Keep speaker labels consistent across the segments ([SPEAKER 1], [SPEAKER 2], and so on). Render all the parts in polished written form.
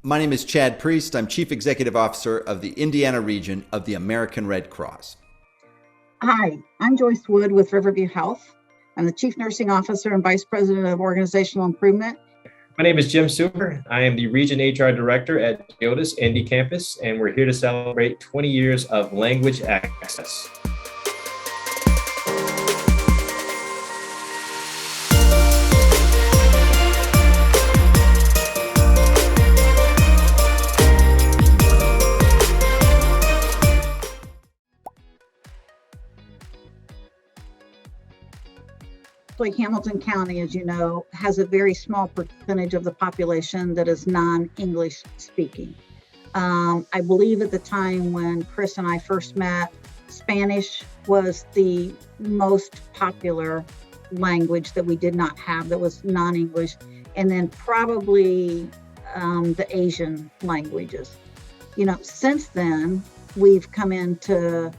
[SPEAKER 1] My name is Chad Priest. I'm Chief Executive Officer of the Indiana region of the American Red Cross.
[SPEAKER 2] Hi, I'm Joyce Wood with Riverview Health. I'm the Chief Nursing Officer and Vice President of Organizational Improvement.
[SPEAKER 3] My name is Jim Super. I am the Region HR Director at GEODIS Indy Campus, and we're here to celebrate 20 years of language access.
[SPEAKER 2] Like Hamilton County, as you know, has a very small percentage of the population that is non-English speaking. I believe at the time when Chris and I first met, Spanish was the most popular language that we did not have that was non-English, and then probably the Asian languages. Since then, we've come into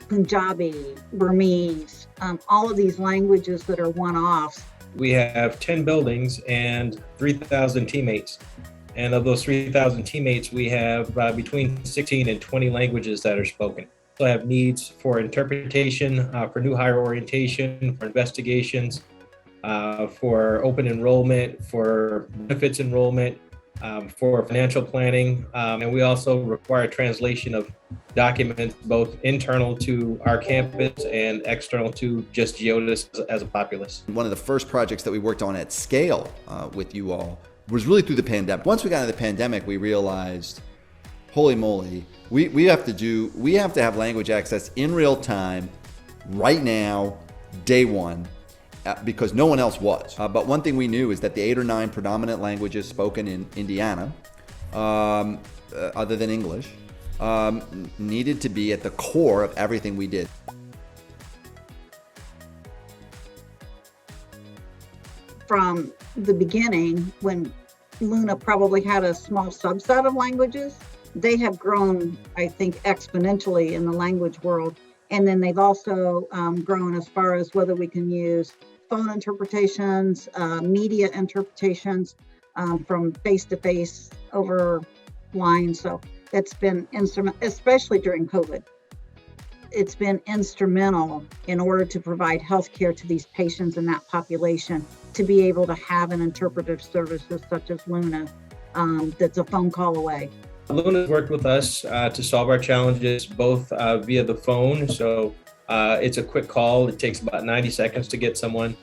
[SPEAKER 2] Punjabi, Burmese, all of these languages that are one-offs.
[SPEAKER 3] We have 10 buildings and 3,000 teammates. And of those 3,000 teammates, we have between 16 and 20 languages that are spoken. So I have needs for interpretation, for new hire orientation, for investigations, for open enrollment, for benefits enrollment, for financial planning, and we also require translation of documents both internal to our campus and external to just GEODIS as a populace.
[SPEAKER 1] One of the first projects that we worked on at scale with you all was really through the pandemic. Once we got into the pandemic, we realized, holy moly, we have to have language access in real time, right now, day one. Because no one else was. But one thing we knew is that the 8 or 9 predominant languages spoken in Indiana, other than English, needed to be at the core of everything we did.
[SPEAKER 2] From the beginning, when Luna probably had a small subset of languages, they have grown, I think, exponentially in the language world. And then they've also grown as far as whether we can use phone interpretations, media interpretations from face-to-face over line. So it's been instrumental, especially during COVID. It's been instrumental in order to provide healthcare to these patients in that population to be able to have an interpretive services such as Luna that's a phone call away.
[SPEAKER 3] Luna's worked with us to solve our challenges both via the phone. So it's a quick call. It takes about 90 seconds to get someone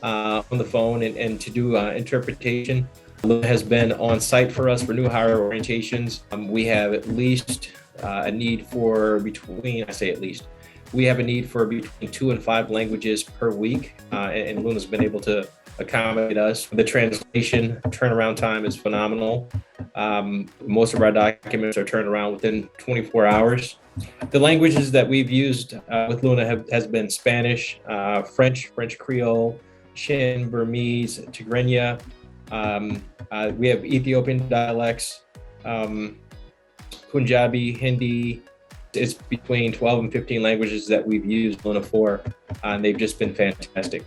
[SPEAKER 3] on the phone and to do interpretation. Luna has been on site for us for new hire orientations. We have at least a need for between 2 and 5 languages per week. And Luna's been able to accommodate us. The translation turnaround time is phenomenal. Most of our documents are turned around within 24 hours. The languages that we've used with Luna has been Spanish, French Creole, Shin, Burmese, Tigrinya. We have Ethiopian dialects, Punjabi, Hindi. It's between 12 and 15 languages that we've used Luna for, and they've just been fantastic.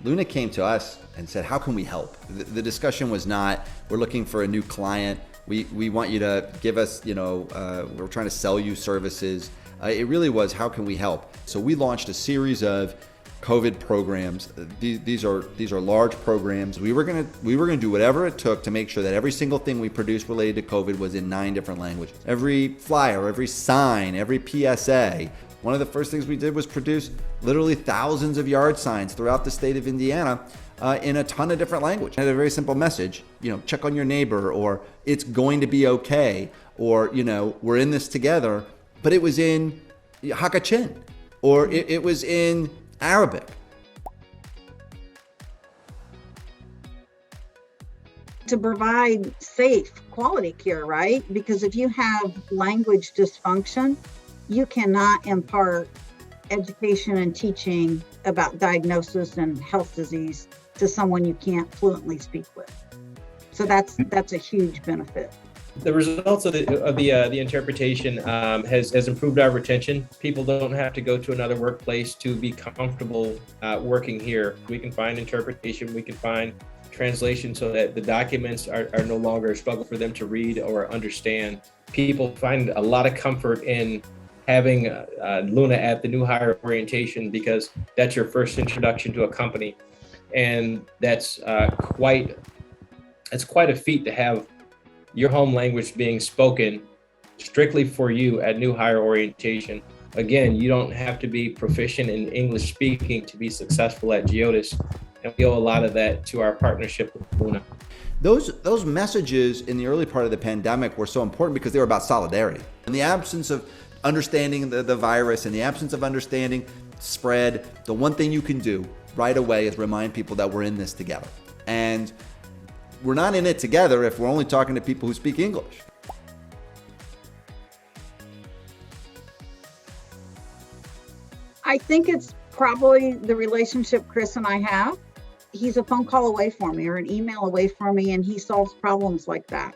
[SPEAKER 1] Luna came to us and said, how can we help? The discussion was not, we're looking for a new client. We want you to give us, we're trying to sell you services. It really was, how can we help? So we launched a series of COVID programs. These are large programs. We were gonna do whatever it took to make sure that every single thing we produced related to COVID was in 9 different languages. Every flyer, every sign, every PSA. One of the first things we did was produce literally thousands of yard signs throughout the state of Indiana in a ton of different languages. It had a very simple message, check on your neighbor, or it's going to be okay, or, we're in this together. But it was in Hakachin, or it was in Arabic.
[SPEAKER 2] To provide safe, quality care, right? Because if you have language dysfunction, you cannot impart education and teaching about diagnosis and health disease to someone you can't fluently speak with. So that's a huge benefit.
[SPEAKER 3] The results of the interpretation has improved our retention. People don't have to go to another workplace to be comfortable working here. We can find interpretation. We can find translation so that the documents are no longer a struggle for them to read or understand. People find a lot of comfort in having Luna at the new hire orientation because that's your first introduction to a company. And that's quite a feat to have your home language being spoken strictly for you at new hire orientation. Again, you don't have to be proficient in English speaking to be successful at GEODIS, and we owe a lot of that to our partnership with Luna.
[SPEAKER 1] Those messages in the early part of the pandemic were so important because they were about solidarity. In the absence of understanding the virus, in the absence of understanding spread, the one thing you can do right away is remind people that we're in this together. And we're not in it together if we're only talking to people who speak English.
[SPEAKER 2] I think it's probably the relationship Chris and I have. He's a phone call away from me or an email away from me, and he solves problems like that.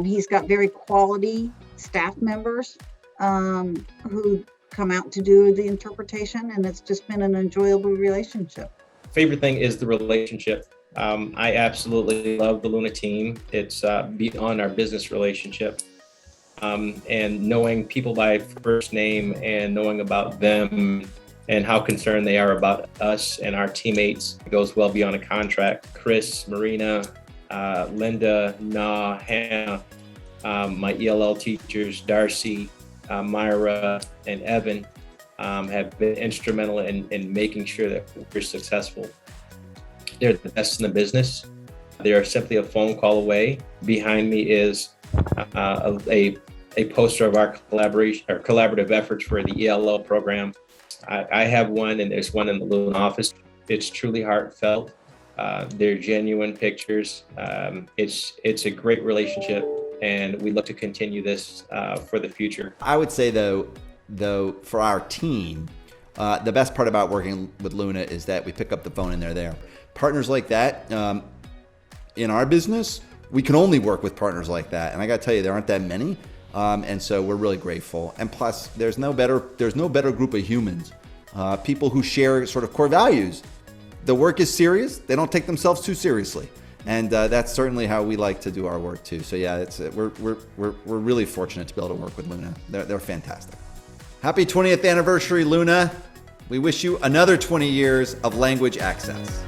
[SPEAKER 2] He's got very quality staff members who come out to do the interpretation, and it's just been an enjoyable relationship.
[SPEAKER 3] Favorite thing is the relationship. I absolutely love the Luna team. It's beyond our business relationship. And knowing people by first name and knowing about them and how concerned they are about us and our teammates goes well beyond a contract. Chris, Marina, Linda, Hannah, my ELL teachers, Darcy, Myra, and Evan have been instrumental in making sure that we're successful. They're the best in the business. They are simply a phone call away. Behind me is a poster of our collaborative efforts for the ELL program. I have one, and there's one in the Luna office. It's truly heartfelt. They're genuine pictures. It's a great relationship, and we look to continue this for the future.
[SPEAKER 1] I would say though, for our team, the best part about working with Luna is that we pick up the phone and they're there. Partners like that, in our business, we can only work with partners like that. And I gotta tell you, there aren't that many. And so we're really grateful. And plus, there's no better group of humans, people who share sort of core values. The work is serious. They don't take themselves too seriously. And that's certainly how we like to do our work too. So yeah, we're really fortunate to be able to work with Luna. They're fantastic. Happy 20th anniversary, Luna. We wish you another 20 years of language access.